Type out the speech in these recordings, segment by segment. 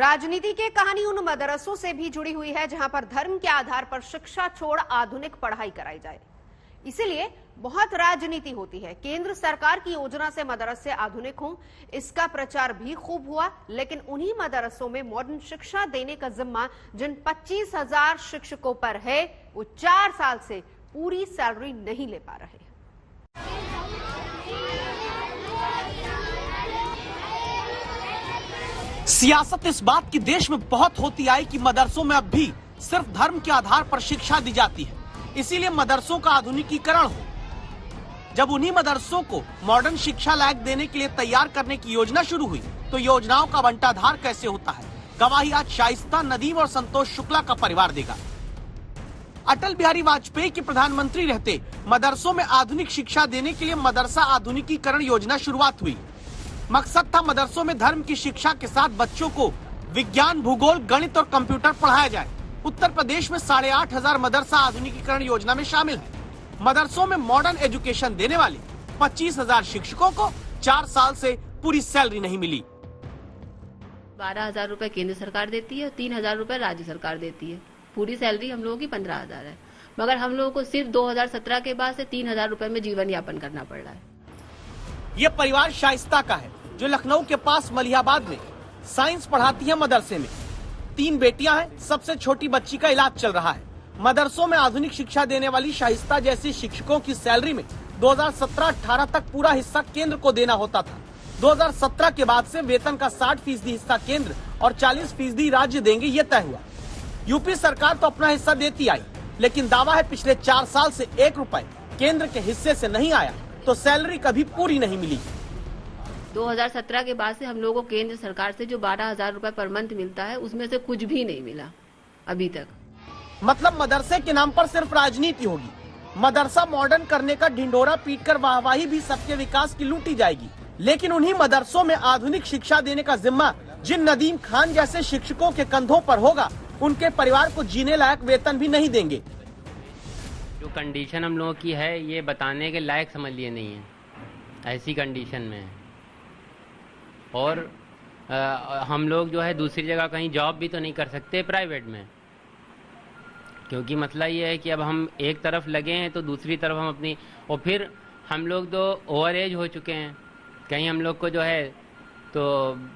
राजनीति की कहानी उन मदरसों से भी जुड़ी हुई है जहां पर धर्म के आधार पर शिक्षा छोड़ आधुनिक पढ़ाई कराई जाए। इसीलिए बहुत राजनीति होती है। केंद्र सरकार की योजना से मदरसे आधुनिक हों, इसका प्रचार भी खूब हुआ, लेकिन उन्हीं मदरसों में मॉडर्न शिक्षा देने का जिम्मा जिन 25,000 शिक्षकों पर है, वो 4 साल से पूरी सैलरी नहीं ले पा रहे। सियासत इस बात की देश में बहुत होती आई कि मदरसों में अब भी सिर्फ धर्म के आधार पर शिक्षा दी जाती है, इसीलिए मदरसों का आधुनिकीकरण हो। जब उन्हीं मदरसों को मॉडर्न शिक्षा लायक देने के लिए तैयार करने की योजना शुरू हुई, तो योजनाओं का बंटाधार कैसे होता है, गवाही आज शाइस्ता, नदीम और संतोष शुक्ला का परिवार देगा। अटल बिहारी वाजपेयी के प्रधानमंत्री रहते मदरसों में आधुनिक शिक्षा देने के लिए मदरसा आधुनिकीकरण योजना शुरुआत हुई। मकसद था मदरसों में धर्म की शिक्षा के साथ बच्चों को विज्ञान, भूगोल, गणित और कंप्यूटर पढ़ाया जाए। उत्तर प्रदेश में 8,500 मदरसा आधुनिकीकरण योजना में शामिल है। मदरसों में मॉडर्न एजुकेशन देने वाले 25,000 शिक्षकों को 4 साल से पूरी सैलरी नहीं मिली। 12,000 रुपए केंद्र सरकार देती है, 3,000 रुपए राज्य सरकार देती है। पूरी सैलरी हम लोगों की 15,000 है, मगर हम लोगों को सिर्फ 2017 के बाद से 3,000 रुपए में जीवन यापन करना पड़ रहा है। ये परिवार शाइस्ता का है, जो लखनऊ के पास मलिहाबाद में साइंस पढ़ाती है मदरसे में। 3 बेटियां हैं, सबसे छोटी बच्ची का इलाज चल रहा है। मदरसों में आधुनिक शिक्षा देने वाली शाइस्ता जैसी शिक्षकों की सैलरी में 2017-18 तक पूरा हिस्सा केंद्र को देना होता था। 2017 के बाद से वेतन का 60% हिस्सा केंद्र और 40% राज्य देंगे, ये तय हुआ। यूपी सरकार तो अपना हिस्सा देती आई, लेकिन दावा है पिछले 4 साल से 1 रुपए केंद्र के हिस्से से नहीं आया, तो सैलरी कभी पूरी नहीं मिली। 2017 के बाद से हम लोगों को केंद्र सरकार से जो 12,000 रुपए पर मंथ मिलता है, उसमें से कुछ भी नहीं मिला अभी तक। मतलब मदरसे के नाम पर सिर्फ राजनीति होगी। मदरसा मॉडर्न करने का ढिंढोरा पीटकर वाहवाही भी सबके विकास की लूटी जाएगी, लेकिन उन्हीं मदरसों में आधुनिक शिक्षा देने का जिम्मा जिन नदीम खान जैसे शिक्षकों के कंधों पर होगा, उनके परिवार को जीने लायक वेतन भी नहीं देंगे। जो कंडीशन हम लोगों की है, ये बताने के लायक समझ लिए नहीं है, ऐसी कंडीशन में है। और हम लोग जो है दूसरी जगह कहीं जॉब भी तो नहीं कर सकते प्राइवेट में, क्योंकि मतलब ये है कि अब हम एक तरफ लगे हैं तो दूसरी तरफ हम अपनी, और फिर हम लोग तो ओवर एज हो चुके हैं, कहीं हम लोग को जो है तो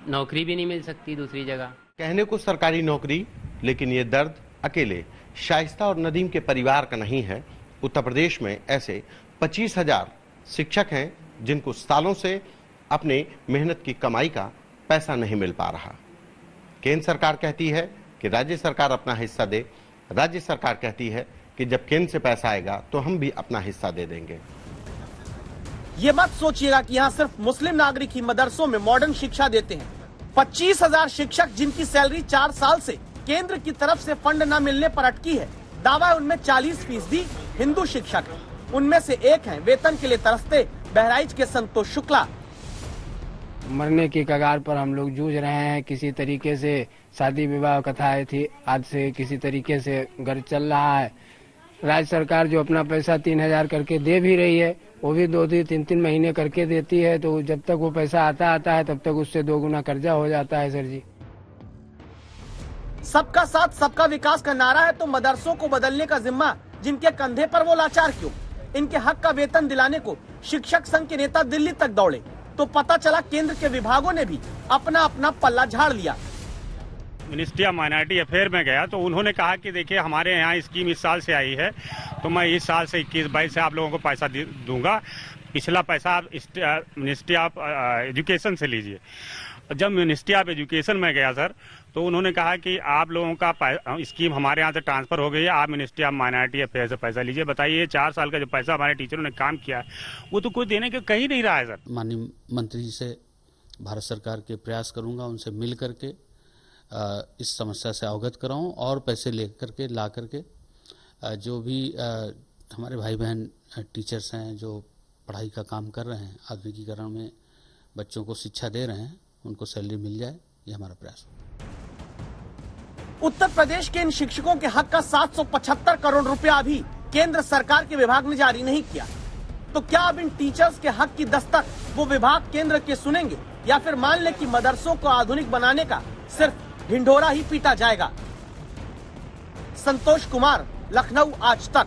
नौकरी भी नहीं मिल सकती दूसरी जगह। कहने को सरकारी नौकरी, लेकिन ये दर्द अकेले शाइस्ता और नदीम के परिवार का नहीं है। उत्तर प्रदेश में ऐसे 25,000 शिक्षक हैं जिनको सालों से अपने मेहनत की कमाई का पैसा नहीं मिल पा रहा। केंद्र सरकार कहती है कि राज्य सरकार अपना हिस्सा दे, राज्य सरकार कहती है कि जब केंद्र से पैसा आएगा तो हम भी अपना हिस्सा दे देंगे। ये मत सोचिएगा कि यहाँ सिर्फ मुस्लिम नागरिक ही मदरसों में मॉडर्न शिक्षा देते हैं। 25,000 शिक्षक जिनकी सैलरी 4 साल से केंद्र की तरफ से फंड न मिलने पर अटकी है, दावा है उनमें 40% हिंदू शिक्षक हैं। उनमें से एक हैं वेतन के लिए तरसते बहराइच के संतोष शुक्ला। मरने की कगार पर हम लोग जूझ रहे हैं। किसी तरीके से शादी विवाह कथाएं थी, आज से किसी तरीके से घर चल रहा है। राज्य सरकार जो अपना पैसा 3,000 करके दे भी रही है, वो भी 2-3 महीने करके देती है, तो जब तक वो पैसा आता है तब तक उससे 2 गुना कर्जा हो जाता है। सर जी, सबका साथ सबका विकास का नारा है, तो मदरसों को बदलने का जिम्मा जिनके कंधे पर, वो लाचार क्यों? इनके हक का वेतन दिलाने को शिक्षक संघ के नेता दिल्ली तक दौड़े, तो पता चला केंद्र के विभागों ने भी अपना अपना पल्ला झाड़ लिया। मिनिस्ट्री ऑफ माइनॉरिटी अफेयर में गया तो उन्होंने कहा कि देखिए हमारे यहाँ स्कीम इस साल से आई है, तो मैं इस साल से 21-22 से आप लोगों को पैसा दूंगा, पिछला पैसा आप मिनिस्ट्री ऑफ एजुकेशन से लीजिए। जब मिनिस्ट्री ऑफ एजुकेशन में गया सर, तो उन्होंने कहा कि आप लोगों का स्कीम हमारे यहाँ से ट्रांसफर हो गई है, आप मिनिस्ट्री ऑफ माइनॉरिटी अफेयर से पैसा लीजिए। बताइए 4 साल का जो पैसा हमारे टीचरों ने काम किया है, वो तो कोई देने के कहीं नहीं रहा है सर। माननीय मंत्री जी से भारत सरकार के प्रयास करूंगा, उनसे मिल करके इस समस्या से अवगत कराऊं और पैसे ले करके ला करके जो भी हमारे भाई बहन टीचर्स हैं जो पढ़ाई का काम कर रहे हैं, आधुनिकीकरण में बच्चों को शिक्षा दे रहे हैं, उनको सैलरी मिल जाए, ये हमारा प्रयास। उत्तर प्रदेश के इन शिक्षकों के हक का 775 करोड़ रुपया अभी केंद्र सरकार के विभाग ने जारी नहीं किया, तो क्या अब इन टीचर्स के हक की दस्तक वो विभाग केंद्र के सुनेंगे, या फिर मान ले कि मदरसों को आधुनिक बनाने का सिर्फ ढिंढोरा ही पीटा जाएगा। संतोष कुमार, लखनऊ आज तक।